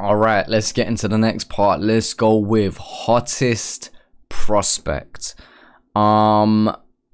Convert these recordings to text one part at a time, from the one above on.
All right, let's get into the next part. Let's go with hottest prospect.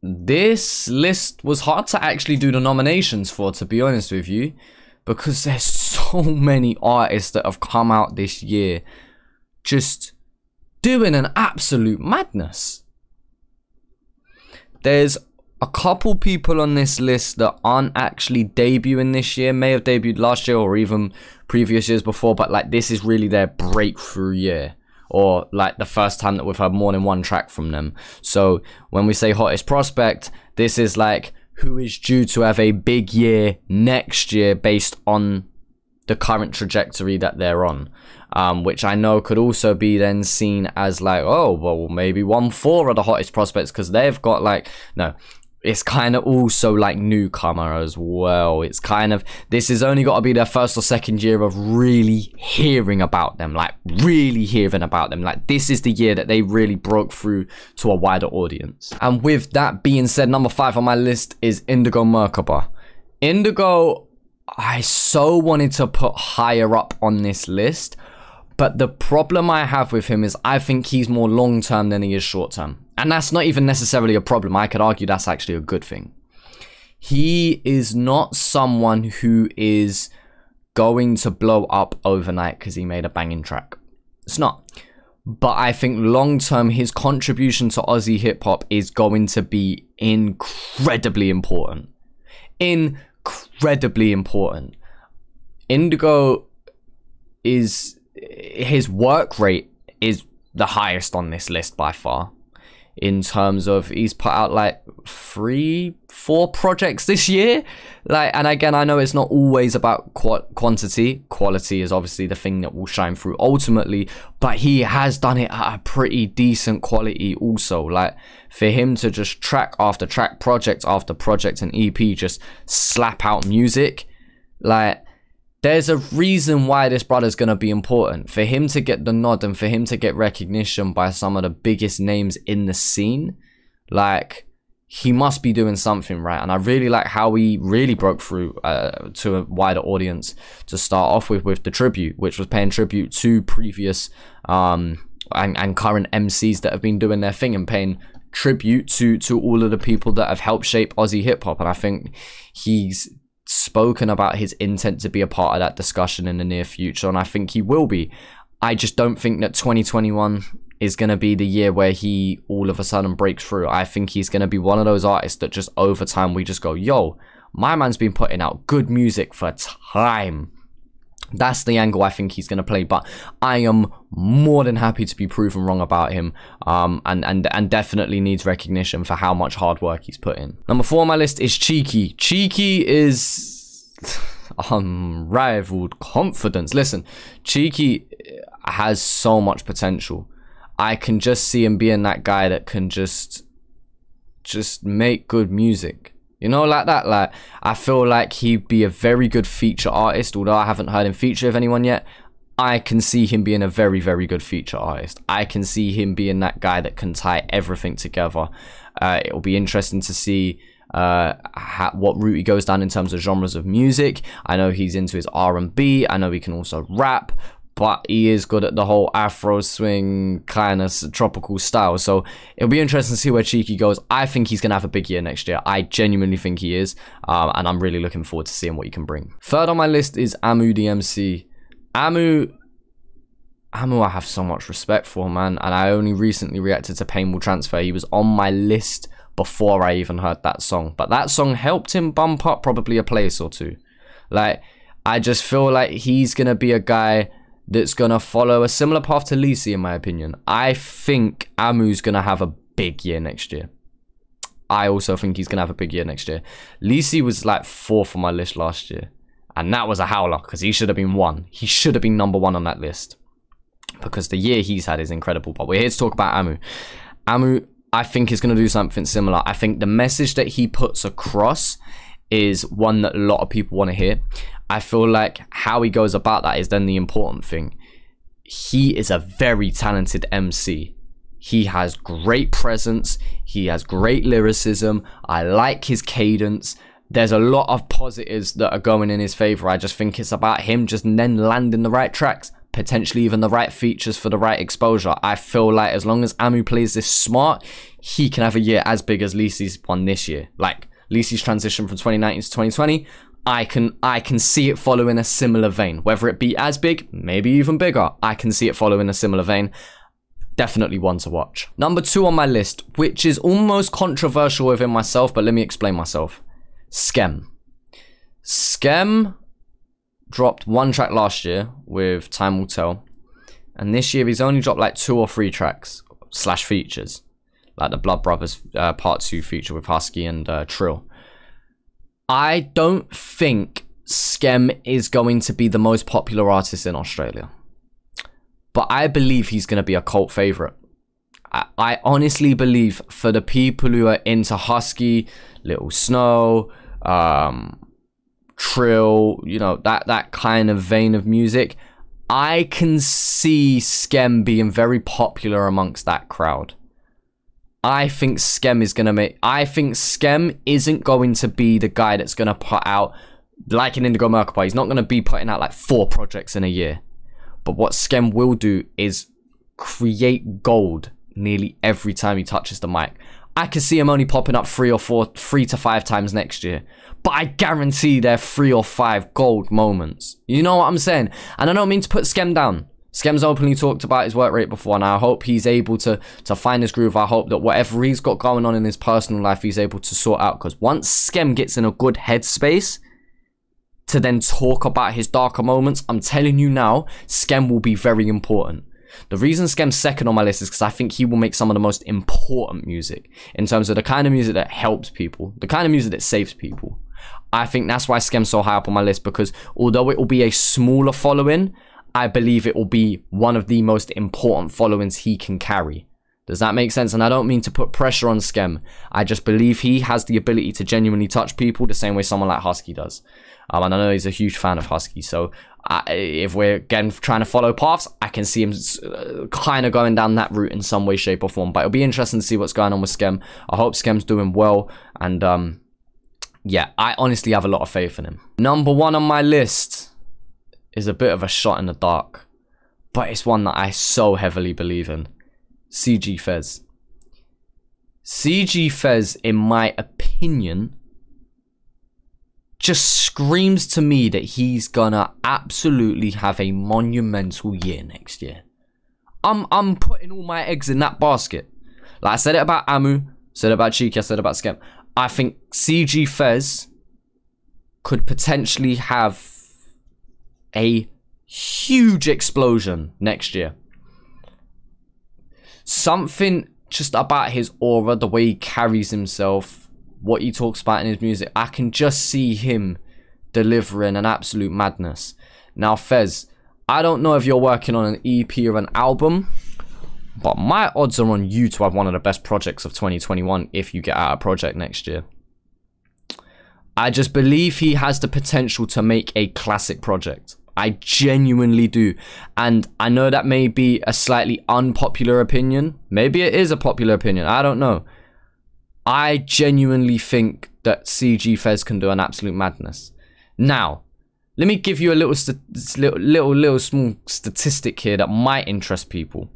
This list was hard to actually do the nominations for, to be honest with you, because there's so many artists that have come out this year just doing an absolute madness. There's a couple people on this list that aren't actually debuting this year, may have debuted last year or even previous years before, but like this is really their breakthrough year, or like the first time that we've heard more than one track from them. So when we say hottest prospect, this is like who is due to have a big year next year based on the current trajectory that they're on, which I know could also be then seen as like, oh well, maybe 1-4 are the hottest prospects because they've got like, no, it's kind of also like newcomer as well. It's kind of, this has only got to be their first or second year of really hearing about them, like really hearing about them. Like this is the year that they really broke through to a wider audience. And with that being said, number 5 on my list is Indigo Merkaba. Indigo, I so wanted to put higher up on this list, but the problem I have with him is I think he's more long-term than he is short-term. And that's not even necessarily a problem. I could argue that's actually a good thing. He is not someone who is going to blow up overnight because he made a banging track. It's not. But I think long-term, his contribution to Aussie hip-hop is going to be incredibly important. Incredibly important. Indigo is, his work rate is the highest on this list by far, in terms of he's put out like 3-4 projects this year. Like, and again, I know it's not always about quantity. Quality is obviously the thing that will shine through ultimately, but he has done it at a pretty decent quality also. Like for him to just track after track, project after project and EP just slap out music, like there's a reason why this brother's going to be important. For him to get the nod and for him to get recognition by some of the biggest names in the scene, like, he must be doing something right. And I really like how he really broke through to a wider audience to start off with the tribute, which was paying tribute to previous and current MCs that have been doing their thing and paying tribute to all of the people that have helped shape Aussie hip-hop. And I think he's spoken about his intent to be a part of that discussion in the near future, and I think he will be. I just don't think that 2021 is going to be the year where he all of a sudden breaks through. I think he's going to be one of those artists that just over time we just go, yo, my man's been putting out good music for time. That's the angle I think he's going to play, but I am more than happy to be proven wrong about him, and definitely needs recognition for how much hard work he's put in. Number 4 on my list is Cheeky. Cheeky is unrivaled confidence. Listen, Cheeky has so much potential. I can just see him being that guy that can just make good music. You know, like that. Like, I feel like he'd be a very good feature artist. Although I haven't heard him feature with anyone yet, I can see him being a very, very good feature artist. I can see him being that guy that can tie everything together. It'll be interesting to see what route he goes down in terms of genres of music. I know he's into his R&B. I know he can also rap, but he is good at the whole Afro swing kind of tropical style. So it'll be interesting to see where Cheeky goes. I think he's going to have a big year next year. I genuinely think he is. And I'm really looking forward to seeing what he can bring. Third on my list is Amu the MC. Amu, I have so much respect for, man. And I only recently reacted to Pain Will Transfer. He was on my list before I even heard that song. But that song helped him bump up probably a place or two. Like, I just feel like he's going to be a guy that's going to follow a similar path to Lisi, in my opinion. I think Amu's going to have a big year next year. I also think he's going to have a big year next year. Lisi was like 4th on my list last year. And that was a howler, because he should have been 1. He should have been number 1 on that list, because the year he's had is incredible. But we're here to talk about Amu. Amu, I think, is going to do something similar. I think the message that he puts across is one that a lot of people want to hear. I feel like how he goes about that is then the important thing. He is a very talented MC. He has great presence. He has great lyricism. I like his cadence. There's a lot of positives that are going in his favor. I just think it's about him just then landing the right tracks. potentially even the right features for the right exposure. I feel like as long as Amu plays this smart, he can have a year as big as Lisi's one this year. Like Lisi's transition from 2019 to 2020, I can see it following a similar vein. Whether it be as big, maybe even bigger, I can see it following a similar vein. Definitely one to watch. Number 2 on my list, which is almost controversial within myself, but let me explain myself. Skem. Skem dropped 1 track last year with Time Will Tell. And this year he's only dropped like 2 or 3 tracks / features. Like the Blood Brothers Part 2 feature with Husky and Trill. I don't think Skem is going to be the most popular artist in Australia. But I believe he's going to be a cult favorite. I honestly believe for the people who are into Husky, Little Snow, Trill, you know, that kind of vein of music, I can see Skem being very popular amongst that crowd. I think Skem is going to make... I think Skem isn't going to be the guy that's going to put out... Like an Indigo Merkaba, he's not going to be putting out like 4 projects in a year. But what Skem will do is create gold nearly every time he touches the mic. I can see him only popping up 3 to 5 times next year. But I guarantee they're 3 or 5 gold moments. You know what I'm saying? And I don't mean to put Skem down. Skem's openly talked about his work rate before, and I hope he's able to find his groove. I hope that whatever he's got going on in his personal life, he's able to sort out. Because once Skem gets in a good headspace to then talk about his darker moments, I'm telling you now, Skem will be very important. The reason Skem's second on my list is because I think he will make some of the most important music in terms of the kind of music that helps people, the kind of music that saves people. I think that's why Skem's so high up on my list, because although it will be a smaller following, I believe it will be one of the most important followings he can carry. Does that make sense? And I don't mean to put pressure on Skem. I just believe he has the ability to genuinely touch people the same way someone like Husky does. And I know he's a huge fan of Husky. So if we're again trying to follow paths, I can see him kind of going down that route in some way, shape or form. But it'll be interesting to see what's going on with Skem. I hope Skem's doing well. And yeah, I honestly have a lot of faith in him. Number 1 on my list is a bit of a shot in the dark, but it's one that I so heavily believe in. CG 5's. CG 5's, in my opinion, just screams to me that he's gonna absolutely have a monumental year next year. I'm putting all my eggs in that basket. Like I said it about Amu, said it about Cheeky, I said it about Skem. I think CG 5's could potentially have a huge explosion next year. Something just about his aura, the way he carries himself, what he talks about in his music, I can just see him delivering an absolute madness. Now 5's, I don't know if you're working on an EP or an album, but my odds are on you to have one of the best projects of 2021 if you get out a project next year. I just believe he has the potential to make a classic project. I genuinely do. And I know that may be a slightly unpopular opinion. Maybe it is a popular opinion. I don't know. I genuinely think that CG 5's can do an absolute madness. Now, let me give you a little small statistic here that might interest people.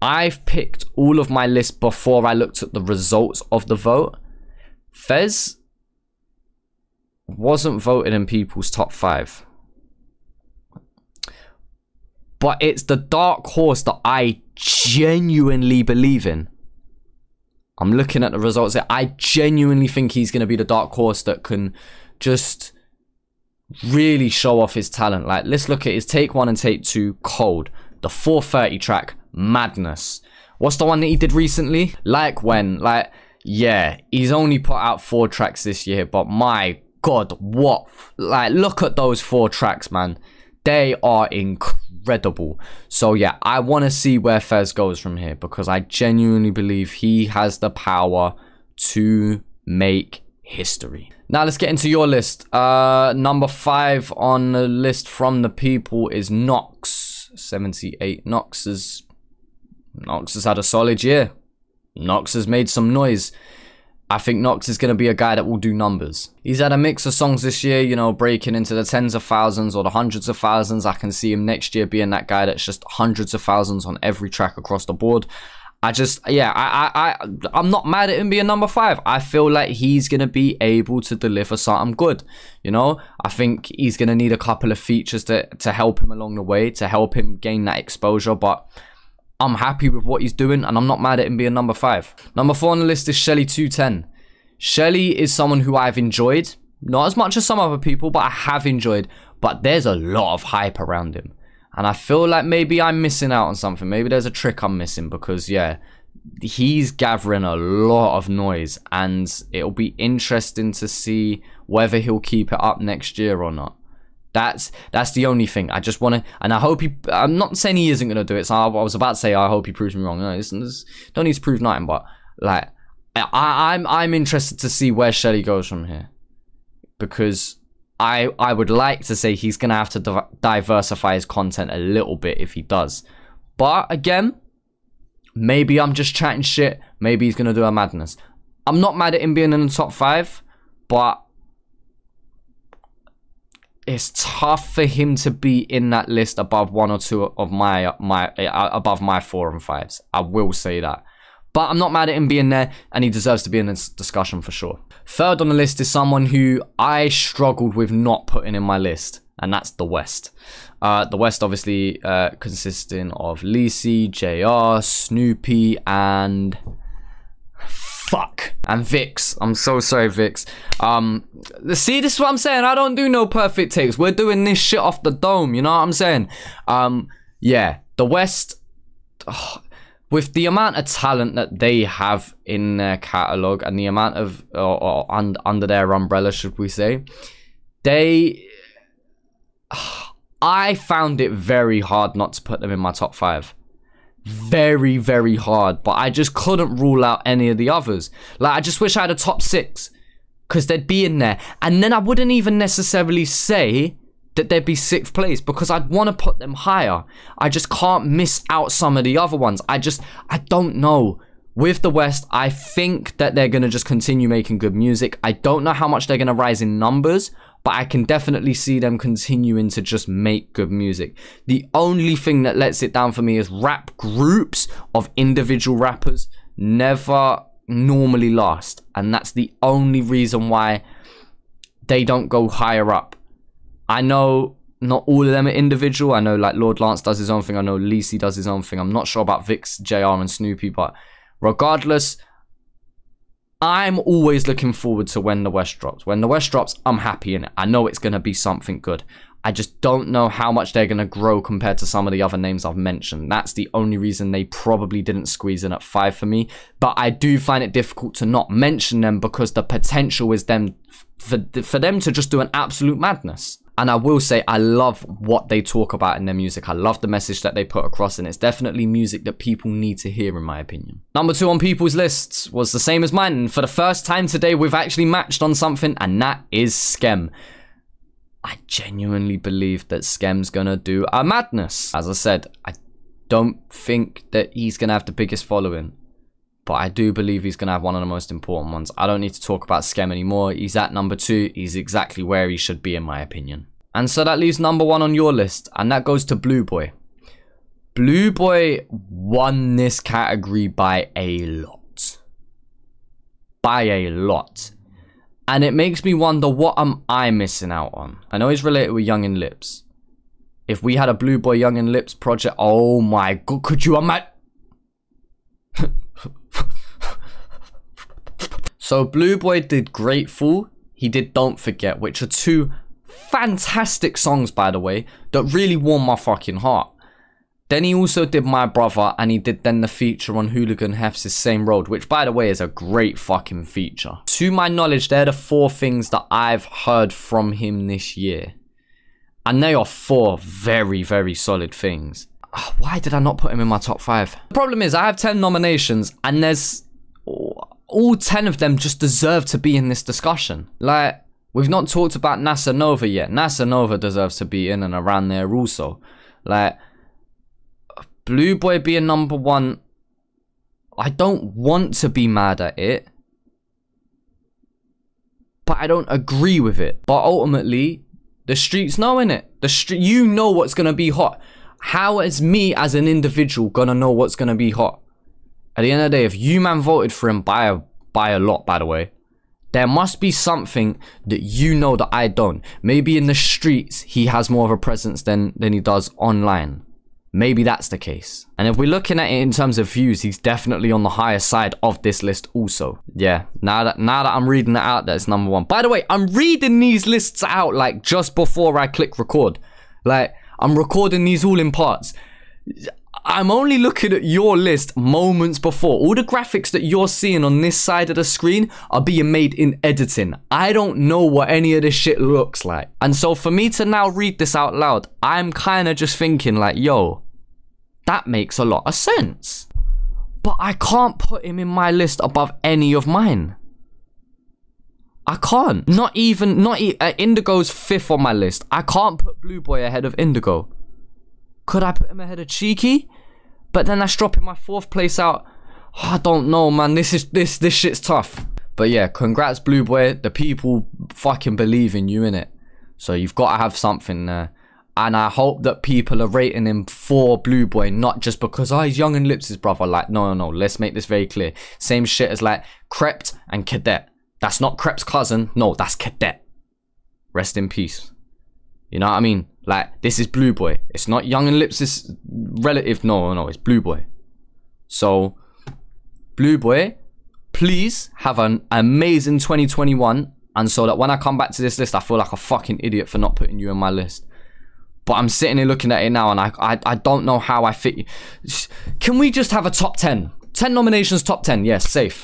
I've picked all of my list before I looked at the results of the vote. 5's wasn't voted in people's top 5. But it's the dark horse that I genuinely believe in. I'm looking at the results here. I genuinely think he's going to be the dark horse that can just really show off his talent. Like, let's look at his Take 1 and Take 2, Cold. The 430 track, Madness. What's the one that he did recently? Like When. Like, yeah, he's only put out 4 tracks this year, but my God, what? Like, look at those 4 tracks, man. They are incredible. So yeah, I want to see where 5's goes from here, because I genuinely believe he has the power to make history. Now let's get into your list. Number 5 on the list from the people is Nox 78. Nox has had a solid year. Nox has made some noise. I think Nox is going to be a guy that will do numbers. He's had a mix of songs this year, you know, breaking into the tens of thousands or the hundreds of thousands. I can see him next year being that guy that's just hundreds of thousands on every track across the board. I'm not mad at him being number 5. I feel like he's going to be able to deliver something good. You know, I think he's going to need a couple of features to help him along the way, to help him gain that exposure. But I'm happy with what he's doing, and I'm not mad at him being number 5. Number 4 on the list is Shelly 210. Shelly is someone who I've enjoyed. Not as much as some other people, but I have enjoyed. But there's a lot of hype around him. And I feel like maybe I'm missing out on something. Maybe there's a trick I'm missing because, yeah, he's gathering a lot of noise. And it'll be interesting to see whether he'll keep it up next year or not. That's the only thing. I just want to... And I hope he... I'm not saying he isn't going to do it. So I was about to say I hope he proves me wrong. No, don't need to prove nothing. But, like, I'm interested to see where Shelly goes from here. Because... I would like to say he's going to have to diversify his content a little bit if he does. But, again, maybe I'm just chatting shit. Maybe he's going to do a madness. I'm not mad at him being in the top 5, but it's tough for him to be in that list above 1 or 2 of above my 4 and 5s. I will say that. But I'm not mad at him being there, and he deserves to be in this discussion for sure. Third on the list is someone who I struggled with not putting in my list, and that's The West. The West obviously consisting of Lisi, JR, Snoopy, and... and Vix. I'm so sorry, Vix. See, this is what I'm saying. I don't do no perfect takes. We're doing this shit off the dome, you know what I'm saying? Yeah, The West... with the amount of talent that they have in their catalog and the amount of under their umbrella, should we say, I found it very hard not to put them in my top 5. Very, very hard. But I just couldn't rule out any of the others. Like, I just wish I had a top 6, because they'd be in there. And then I wouldn't even necessarily say that they'd be 6th place, because I'd want to put them higher. I just can't miss out some of the other ones. I don't know. With The West, I think that they're going to just continue making good music. I don't know how much they're going to rise in numbers, but I can definitely see them continuing to just make good music. The only thing that lets it down for me is rap groups of individual rappers never normally last. And that's the only reason why they don't go higher up. I know not all of them are individual. I know like Lord Lance does his own thing. I know Lisi does his own thing. I'm not sure about Vix, JR and Snoopy, but regardless, I'm always looking forward to when The West drops. When The West drops, I'm happy in it. I know it's going to be something good. I just don't know how much they're going to grow compared to some of the other names I've mentioned. That's the only reason they probably didn't squeeze in at 5 for me. But I do find it difficult to not mention them because the potential is them for them to just do an absolute madness. And I will say, I love what they talk about in their music. I love the message that they put across, and it's definitely music that people need to hear, in my opinion. Number 2 on people's lists was the same as mine. And for the first time today, we've actually matched on something, and that is Skem. I genuinely believe that Skem's gonna do a madness. As I said, I don't think that he's gonna have the biggest following, but I do believe he's going to have one of the most important ones. I don't need to talk about Skem anymore. He's at number 2. He's exactly where he should be, in my opinion. And so that leaves number 1 on your list, and that goes to Blue Boy. Blue Boy won this category by a lot. By a lot. And it makes me wonder, what am I missing out on? I know he's related with Young and Lips. If we had a Blue Boy Young and Lips project, oh my god, could you imagine? So Blue Boy did Grateful, he did Don't Forget, which are 2 fantastic songs, by the way, that really warm my fucking heart. Then he also did My Brother, and he did then the feature on Hooligan Hef's Same Road, which, by the way, is a great fucking feature. To my knowledge, they're the 4 things that I've heard from him this year. And they are 4 very, very solid things. Why did I not put him in my top 5? The problem is, I have 10 nominations, and there's... all 10 of them just deserve to be in this discussion. Like, we've not talked about NASA Nova yet. NASA Nova deserves to be in and around there also. Like, Blue Boy being number 1, I don't want to be mad at it, but I don't agree with it. But ultimately, the streets know, innit? You know what's gonna be hot. How is me as an individual gonna know what's gonna be hot? At the end of the day, if you man voted for him by a lot, by the way, there must be something that you know that I don't. Maybe in the streets, he has more of a presence than he does online. Maybe that's the case. And if we're looking at it in terms of views, he's definitely on the higher side of this list also. Yeah, now that I'm reading that out, that's number one. By the way, I'm reading these lists out like just before I click record. Like, I'm recording these all in parts. I'm only looking at your list moments before. All the graphics that you're seeing on this side of the screen are being made in editing. I don't know what any of this shit looks like. And so for me to now read this out loud, I'm kind of just thinking like, yo, that makes a lot of sense. But I can't put him in my list above any of mine. I can't. Not even Indigo's 5th on my list. I can't put Blue Boy ahead of Indigo. Could I put him ahead of Cheeky? But then that's dropping my 4th place out. Oh, I don't know, man. This shit's tough. But yeah, congrats, Blue Boy. The people fucking believe in you, innit? So you've got to have something there. And I hope that people are rating him for Blue Boy, not just because, oh, he's Young and Lips' brother. Like, no. Let's make this very clear. Same shit as like Crept and Cadet. That's not Crep's cousin. No, that's Cadet. Rest in peace. You know what I mean? Like, this is Blue Boy. It's not Young and Lips' relative. No, it's Blue Boy. So, Blue Boy, please have an amazing 2021. And so that when I come back to this list, I feel like a fucking idiot for not putting you in my list. But I'm sitting here looking at it now and I don't know how I fit you. Can we just have a top 10? 10 nominations, top 10. Yes, safe.